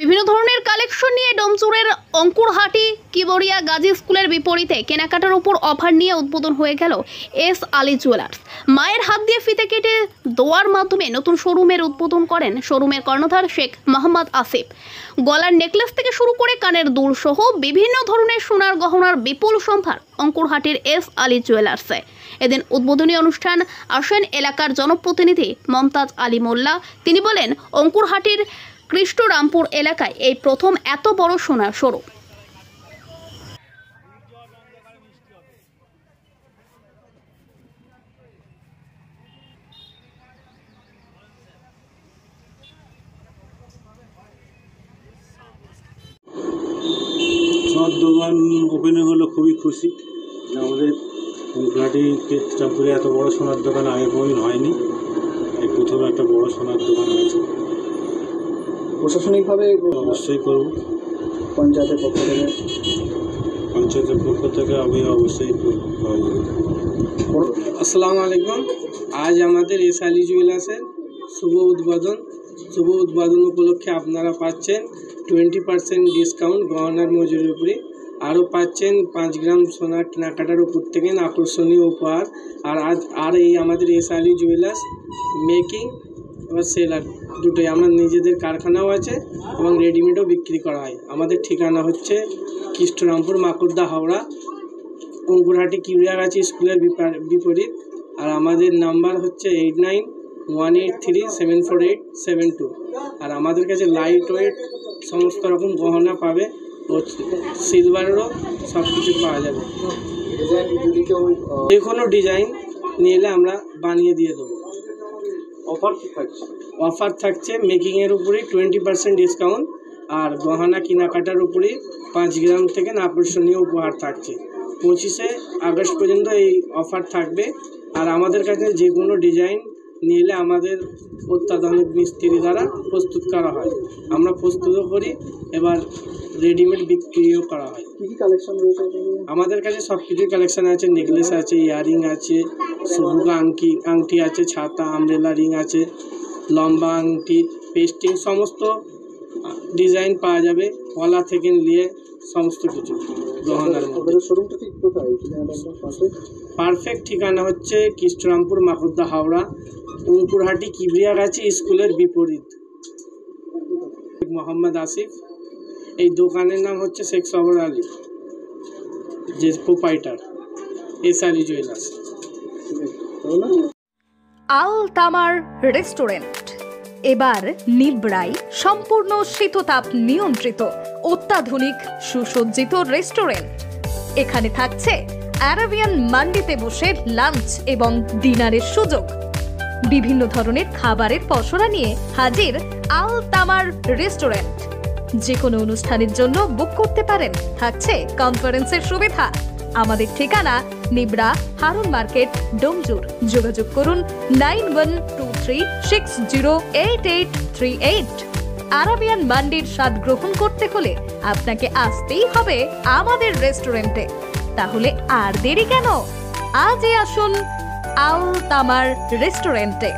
বিভিন্ন ধরনের কালেকশন নিয়ে ডোমজুরের অঙ্কুরহাটি কিবরিয়া গাজী স্কুলের বিপরীতে কেনাকাটার উপর অফার নিয়ে উদ্বোধন হয়ে গেল এস আলী জুয়েলার্স। মায়ের হাত দিয়ে ফিতে কেটে দোয়ার মাধ্যমে নতুন শোরুমের উদ্বোধন করেন শোরুমের কর্ণধার শেখ মোহাম্মদ আসিফ। গলার নেকলেস থেকে শুরু করে কানের দুল সহ বিভিন্ন ধরনের সোনার গহনার বিপুল সম্ভার অঙ্কুরহাটির এস আলী জুয়েলার্সে। এদিন উদ্বোধনী অনুষ্ঠান আসেন এলাকার জনপ্রতিনিধি মমতাজ আলী মোল্লা। তিনি বলেন, অঙ্কুরহাটির কৃষ্ণরামপুর এলাকায় এই প্রথম এত বড় সোনার শোরুম। সোনার দোকান ওপেনিং হলো, খুবই খুশি। আমাদের অঙ্কুরহাটি কৃষ্ণরামপুরে এত বড় সোনার দোকান আগে কোনোদিন হয়নি, এই প্রথম একটা বড় সোনার দোকান হয়েছে। প্রশাসনিকভাবে অবশ্যই করব, পঞ্চায়েতের পক্ষ থেকে আমি অবশ্যই করব। আসসালামু আলাইকুম। আজ আমাদের এস আলী জুয়েলার্সের শুভ উদ্বোধন উপলক্ষে আপনারা পাচ্ছেন 20% ডিসকাউন্ট গহনার মজুরির উপরে। আরও পাচ্ছেন 5 গ্রাম সোনার কেনাকাটার উপর থেকে আকর্ষণীয় উপহার। আর এই আমাদের এস আলী জুয়েলার্স মেকিং এবার সেলার দুটোই আমরা নিজেদের কারখানাও আছে এবং রেডিমেডও বিক্রি করা হয়। আমাদের ঠিকানা হচ্ছে কৃষ্ণরামপুর মাকুড়দা হাওড়া, অঙ্কুরহাটি কিবরিয়াগাছি স্কুলের বিপরীত। আর আমাদের নাম্বার হচ্ছে 8918374872। আর আমাদের কাছে লাইট ওয়েট সমস্ত রকম গহনা পাবে ও সিলভারেরও সব কিছু পাওয়া যাবে। যে কোনো ডিজাইন নিলে আমরা বানিয়ে দিয়ে দেবো। অফার থাকছে মেকিংয়ের উপরে 20% ডিসকাউন্ট, আর গহনা কেনাকাটার উপরে 5 গ্রাম থেকে আকর্ষণীয় উপহার থাকছে। 25শে আগস্ট পর্যন্ত এই অফার থাকবে। আর আমাদের কাছে যে কোনো ডিজাইন নিলে আমাদের অত্যাধুনিক মিস্ত্রি দ্বারা প্রস্তুত করা হয়। আমরা প্রস্তুতও করি, এবার রেডিমেড বিক্রিও করা হয়। কী কী কালেকশন রয়েছে আমাদের কাছে? সব কিছুই কালেকশান আছে, নেকলেস আছে, ইয়াররিং আছে, সবুকা আংটি আছে, ছাতা আমব্রেলা রিং আছে, লম্বা আংটি, পেস্টিং, সমস্ত ডিজাইন পাওয়া যাবে, কলা থেকে নিয়ে সমস্ত কিছু গহনার মধ্যে। শোরুমটা ঠিক কোথায়? পারফেক্ট ঠিকানা হচ্ছে কৃষ্ণরামপুর মাকুড়দা হাওড়া, অঙ্কুরহাটি কিবরিয়াগাছি স্কুলের বিপরীত। মোহাম্মদ আসিফ, এই দোকানের নাম হচ্ছে শেখ সবর আলী, যে প্রোপাইটার এস আলী জুয়েলার্স। আল তামার রেস্টুরেন্ট এবার নিবড়াই সম্পূর্ণ শীততাপ নিয়ন্ত্রিত অত্যাধুনিক সুসজ্জিত রেস্টুরেন্ট। এখানে থাকছে আরাবিয়ান মান্ডিতে বসে লাঞ্চ এবং ডিনারের সুযোগ। বিভিন্ন ধরনের খাবারের পসরা নিয়ে হাজির আল তামার রেস্টুরেন্ট। যে কোনো অনুষ্ঠানের জন্য বুক করতে পারেন, থাকছে কনফারেন্সের সুবিধা। আমাদের ঠিকানা নিবড়া হারুন মার্কেট, ডোমজুর। যোগাযোগ করুন 9123608838। আরাবিয়ান মান্ডির স্বাদ গ্রহণ করতে হলে আপনাকে আসতেই হবে আমাদের রেস্টুরেন্টে। তাহলে আর দেরি কেন? আজই আসুন আল তামার রেস্টুরেন্টে।